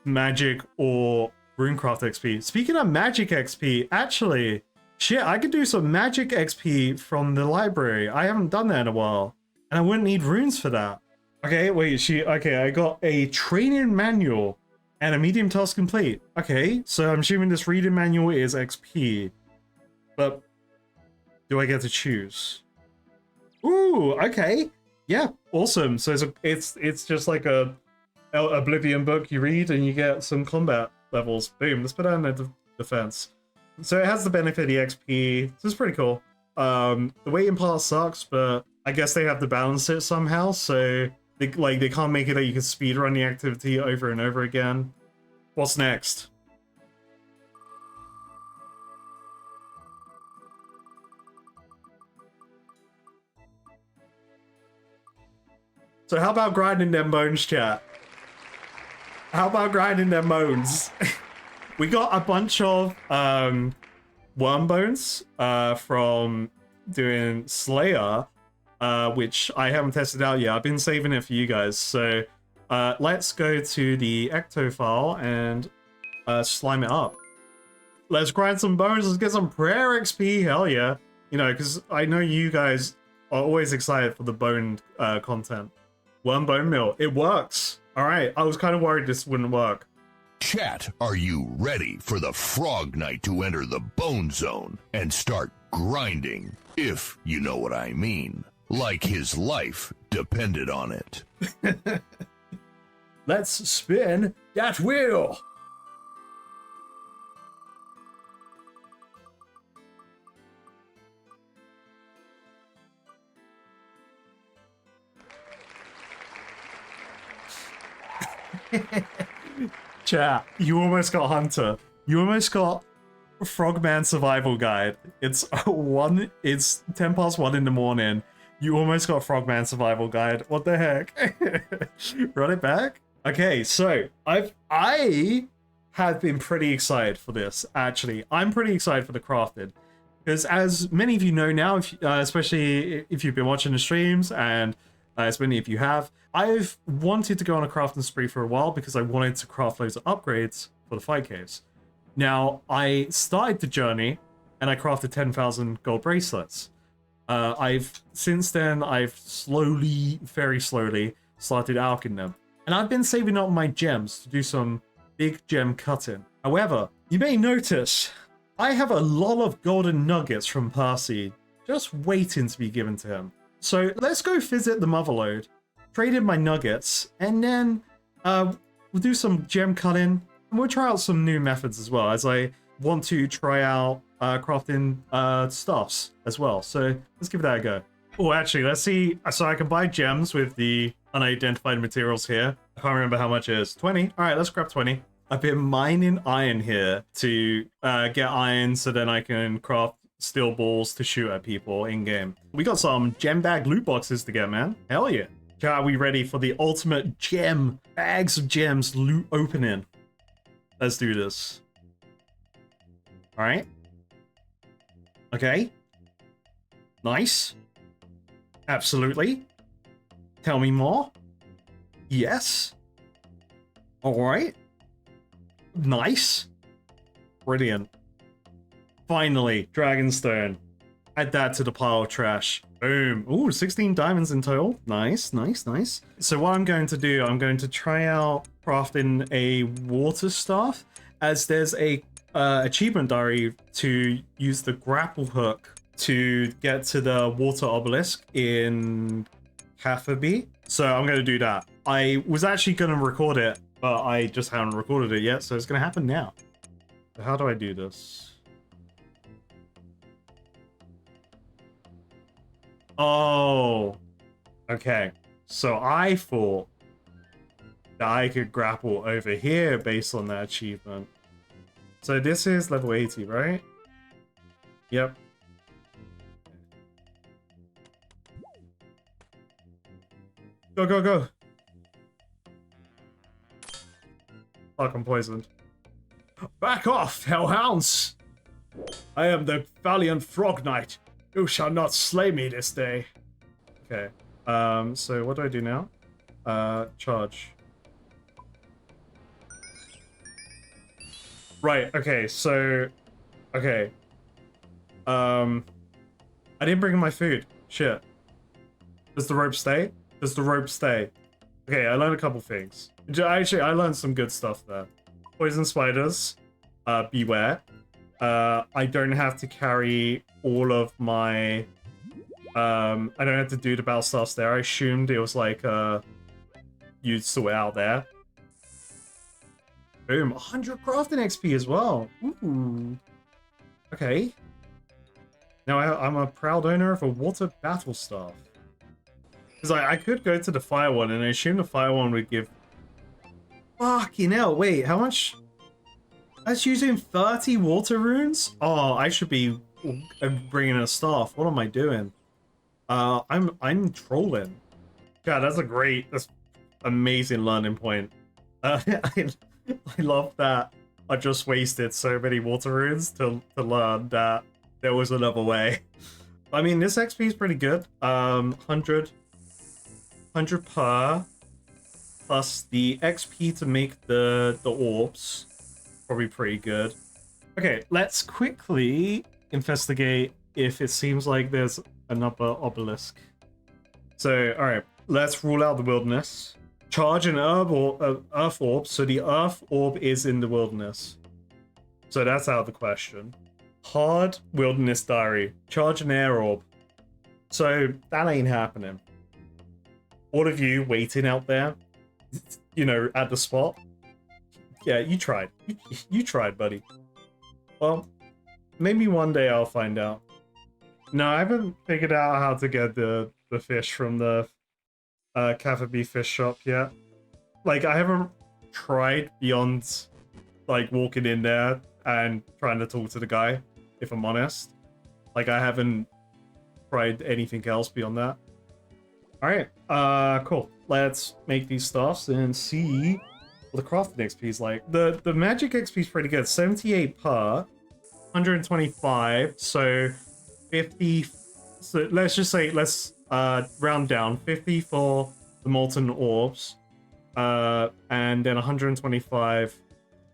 magic or runecraft XP. Speaking of magic XP, actually, shit, I could do some magic XP from the library. I haven't done that in a while, and I wouldn't need runes for that. Okay, wait, okay, I got a training manual and a medium task complete. Okay, so I'm assuming this reading manual is XP, but do I get to choose? Ooh, okay. Yeah, awesome. So it's just like a Oblivion book you read and you get some combat levels. Boom, let's put that in the defense. So it has the benefit of the XP. This is pretty cool. The waiting part sucks, but I guess they have to balance it somehow. So they can't make it that you can speedrun the activity over and over again. What's next? So how about grinding them bones, chat? How about grinding them bones? We got a bunch of worm bones from doing Slayer, which I haven't tested out yet. I've been saving it for you guys. So let's go to the Ecto file and slime it up. Let's grind some bones. Let's get some prayer XP. Hell yeah. You know, because I know you guys are always excited for the bone content. One bone meal. It works. All right. I was kind of worried this wouldn't work. Chat, are you ready for the Frog Knight to enter the Bone Zone and start grinding, if you know what I mean? Like his life depended on it. Let's spin that wheel. Chat, you almost got Hunter. You almost got Frogman Survival Guide. It's 10 past 1 in the morning. You almost got Frogman Survival Guide. What the heck? Run it back? Okay, so I have been pretty excited for this, actually. I'm pretty excited for the crafted. Because as many of you know now, especially if you've been watching the streams, and as many of you have, I've wanted to go on a crafting spree for a while because I wanted to craft loads of upgrades for the fight caves. Now, I started the journey, and I crafted 10,000 gold bracelets. Since then, I've slowly, very slowly, started alching them. And I've been saving up my gems to do some big gem cutting. However, you may notice, I have a lot of golden nuggets from Percy just waiting to be given to him. So let's go visit the Motherlode, trade in my nuggets, and then we'll do some gem cutting, and we'll try out some new methods as well, as I want to try out crafting stuffs as well. So let's give that a go. Oh, actually, let's see. So I can buy gems with the unidentified materials here. I can't remember how much it is. 20. All right, let's grab 20. I've been mining iron here to get iron so then I can craft steel balls to shoot at people in-game. We got some gem bag loot boxes to get, man. Hell yeah. Are we ready for the ultimate gem, bags of gems loot opening? Let's do this. All right. Okay. Nice. Absolutely. Tell me more. Yes. All right. Nice. Brilliant. Finally, Dragonstone. Add that to the pile of trash. Boom. Ooh, 16 diamonds in total. Nice, nice, nice. So what I'm going to do, I'm going to try out crafting a water staff, as there's a achievement diary to use the grapple hook to get to the water obelisk in Catherby. So I'm going to do that. I was actually going to record it, but I just haven't recorded it yet, so it's going to happen now. So how do I do this? Oh, okay. So I thought that I could grapple over here based on that achievement. So this is level 80, right? Yep. Go, go, go. Fuck, I'm poisoned. Back off, hellhounds! I am the valiant Frog Knight. You shall not slay me this day. Okay. So what do I do now? Charge. Right, okay, so... Okay. I didn't bring my food. Shit. Does the rope stay? Does the rope stay? Okay, I learned a couple things. Actually, I learned some good stuff there. Poison spiders. Beware. I don't have to carry all of my... I don't have to do the battle stuffs there. I assumed it was like, you'd sort it out there. Boom, 100 crafting XP as well. Ooh. Okay. Now I'm a proud owner of a water battle staff. Because I could go to the fire one, and I assume the fire one would give... Fucking hell, wait, how much... That's using 30 water runes? Oh, I should be bringing a staff. What am I doing? I'm trolling. God, that's amazing learning point. I love that I just wasted so many water runes to learn that there was another way. I mean, this XP is pretty good. 100 per, plus the XP to make the orbs. Probably pretty good. Okay, let's quickly investigate if it seems like there's another obelisk. So, alright, let's rule out the wilderness. Charge an earth orb, so the earth orb is in the wilderness. So that's out of the question. Hard wilderness diary. Charge an air orb. So that ain't happening. All of you waiting out there, you know, at the spot. Yeah, you tried. You tried, buddy. Well, maybe one day I'll find out. No, I haven't figured out how to get the fish from the Cafe fish shop yet. Like, I haven't tried beyond, like, walking in there and trying to talk to the guy, if I'm honest. Like, I haven't tried anything else beyond that. Alright, cool. Let's make these stuffs and see what the crafting XP is like. The magic XP is pretty good. 78 per, 125, so 50. So let's just say, let's round down. 50 for the molten orbs, and then 125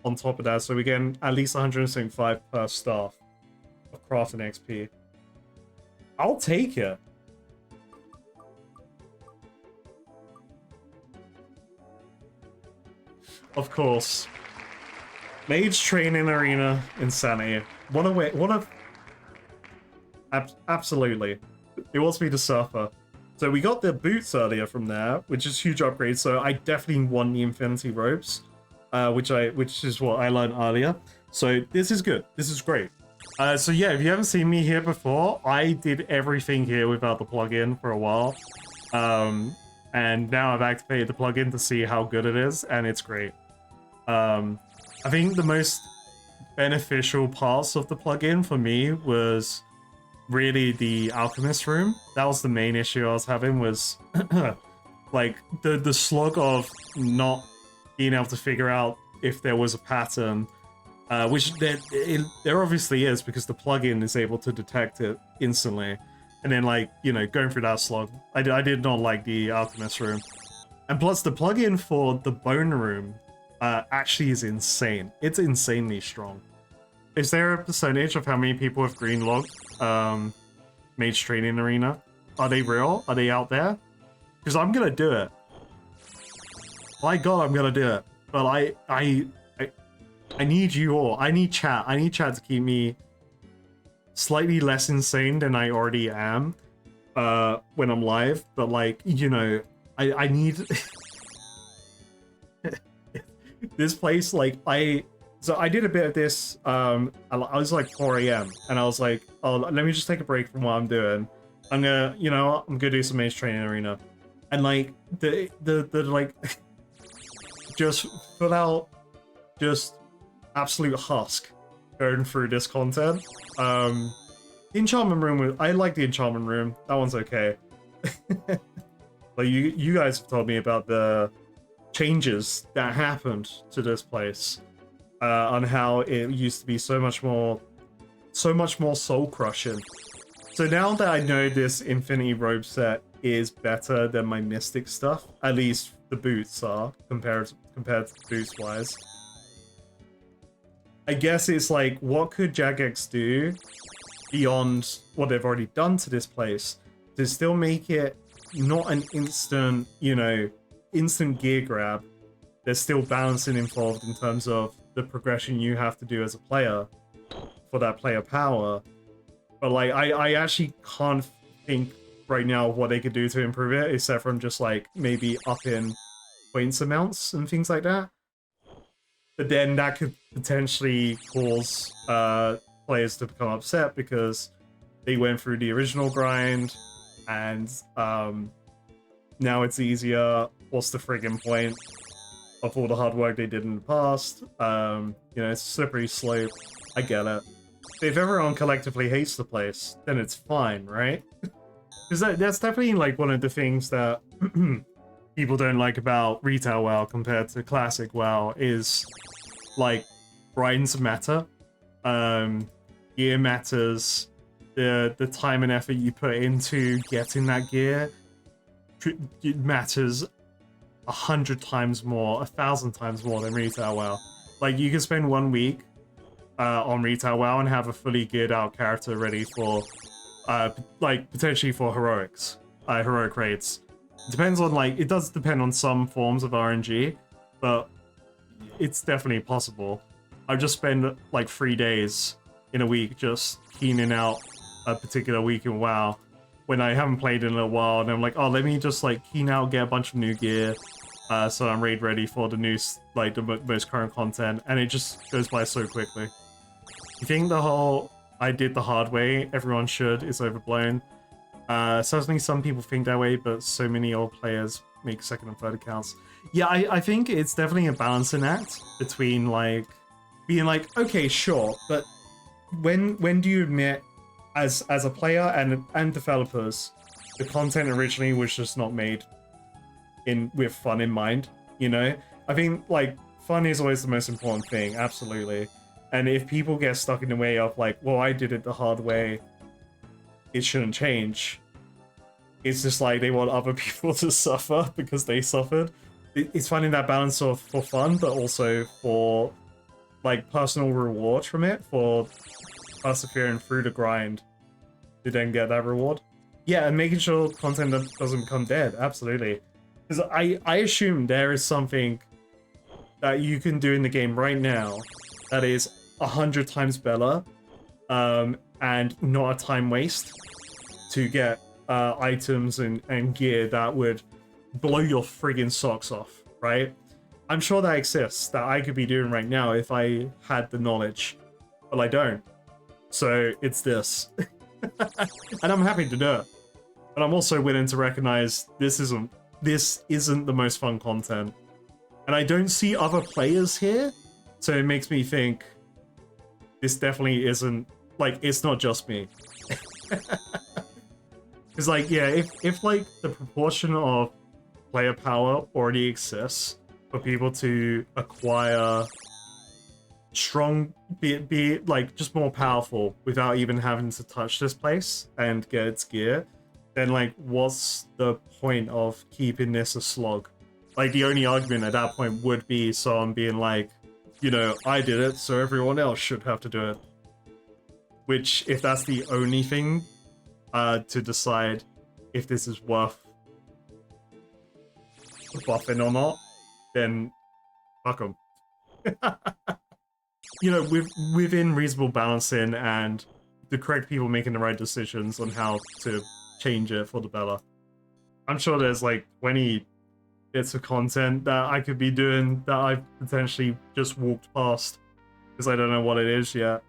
on top of that. So we get at least 175 per staff of crafting XP. I'll take it. Of course. Mage training arena insanity. What a way, what a... absolutely. It wants me to suffer. So we got the boots earlier from there, which is huge upgrade. So I definitely won the Infinity Robes, which is what I learned earlier. So this is good. This is great. So yeah, if you haven't seen me here before, I did everything here without the plugin for a while. And now I've activated the plugin to see how good it is, and it's great. I think the most beneficial parts of the plugin for me was really the alchemist room. That was the main issue I was having, was like the slog of not being able to figure out if there was a pattern, which there obviously is, because the plugin is able to detect it instantly. And then, like, you know, going through that slog, I did not like the alchemist room. And plus the plugin for the bone room actually is insane. It's insanely strong. Is there a percentage of how many people have greenlogged Mage Training Arena? Are they real? Are they out there? Because I'm gonna do it. My God, I'm gonna do it. But I need you all. I need chat. I need chat to keep me slightly less insane than I already am when I'm live. But, like, you know, I need this place. Like, so I did a bit of this. I was like 4 a.m. and I was like, oh, let me just take a break from what I'm doing. I'm gonna, you know, I'm gonna do some Mage Training Arena, and like the like just fill out just absolute husk going through this content. The enchantment room, I like the enchantment room. That one's okay. Like you guys have told me about the changes that happened to this place, on how it used to be so much more soul crushing. So now that I know this Infinity Robe set is better than my Mystic stuff, at least the boots are compared to boots wise, I guess it's like, what could Jagex do beyond what they've already done to this place to still make it not an instant, you know, instant gear grab? There's still balancing involved in terms of the progression you have to do as a player for that player power. But like, I actually can't think right now of what they could do to improve it, except from just like maybe upping points amounts and things like that. But then that could potentially cause players to become upset because they went through the original grind and now it's easier. What's the friggin' point of all the hard work they did in the past? You know, it's a slippery slope. I get it. If everyone collectively hates the place, then it's fine, right? Because that's definitely like one of the things that people don't like about retail WoW compared to classic WoW is like grinds matter. Gear matters. The time and effort you put into getting that gear, it matters 100 times more, 1,000 times more than retail WoW. Like, you can spend 1 week on retail WoW and have a fully geared out character ready for, like, potentially for heroics, heroic raids. It depends on, like, it does depend on some forms of RNG, but it's definitely possible. I've just spent, like, 3 days in a week just keening out a particular week in WoW when I haven't played in a while, and I'm like, oh, let me just, like, keen out, get a bunch of new gear, so I'm raid ready for the new, like, the most current content, and it just goes by so quickly. You think the whole I did the hard way, everyone should, is overblown? Certainly some people think that way, but so many old players make second and third accounts. Yeah, I think it's definitely a balancing act between, like, being like, okay, sure, but when do you admit, as a player and developers, the content originally was just not made with fun in mind, you know? I think, like, fun is always the most important thing, absolutely. And if people get stuck in the way of, like, well, I did it the hard way, it shouldn't change. It's just like they want other people to suffer because they suffered. It's finding that balance of for fun, but also for, like, personal reward from it, for persevering through the grind to then get that reward. Yeah, and making sure content doesn't become dead, absolutely. Because I assume there is something that you can do in the game right now that is 100 times better, and not a time waste to get items and gear that would blow your friggin' socks off, right? I'm sure that exists, that I could be doing right now if I had the knowledge, but I don't. So it's this. And I'm happy to do it. But I'm also willing to recognize this isn't the most fun content. And I don't see other players here, so it makes me think this definitely isn't, like, it's not just me. Because, like, yeah, if like the proportion of player power already exists for people to acquire strong, be like just more powerful without even having to touch this place and get its gear, then, like, what's the point of keeping this a slog? Like, the only argument at that point would be someone being like, you know, I did it, so everyone else should have to do it. Which, if that's the only thing to decide if this is worth buffing or not, then fuck them. You know, within reasonable balancing and the correct people making the right decisions on how to change it for the better. I'm sure there's like 20 bits of content that I could be doing that I've potentially just walked past because I don't know what it is yet.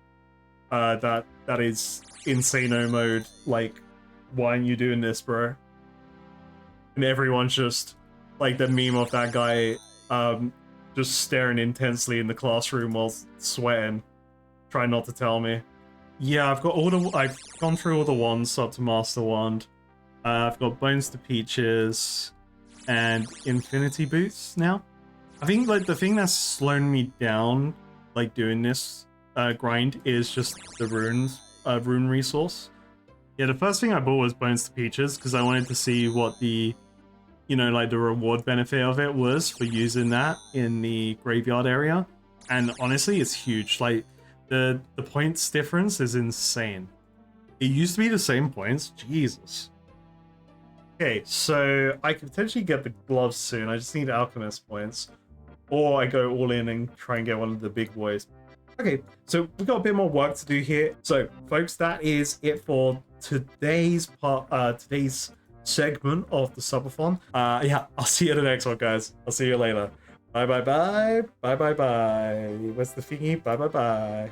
That is insano mode. Like, why aren't you doing this, bro? And everyone's just like the meme of that guy, just staring intensely in the classroom while sweating, trying not to tell me. Yeah, I've gone through all the wands up to Master Wand. I've got Bones to Peaches and Infinity Boots now. I think, like, the thing that's slowing me down, like, doing this grind is just the rune resource. Yeah, the first thing I bought was Bones to Peaches because I wanted to see what the, you know, like, the reward benefit of it was for using that in the graveyard area. And honestly, it's huge. Like, the points difference is insane. It used to be the same points. Jesus. Okay, so I could potentially get the gloves soon. I just need alchemist points. Or I go all in and try and get one of the big boys. Okay, so we've got a bit more work to do here. So, folks, that is it for today's today's segment of the subathon. Yeah, I'll see you in the next one, guys. I'll see you later. Bye bye bye. Bye bye bye. Where's the thingy? Bye bye bye.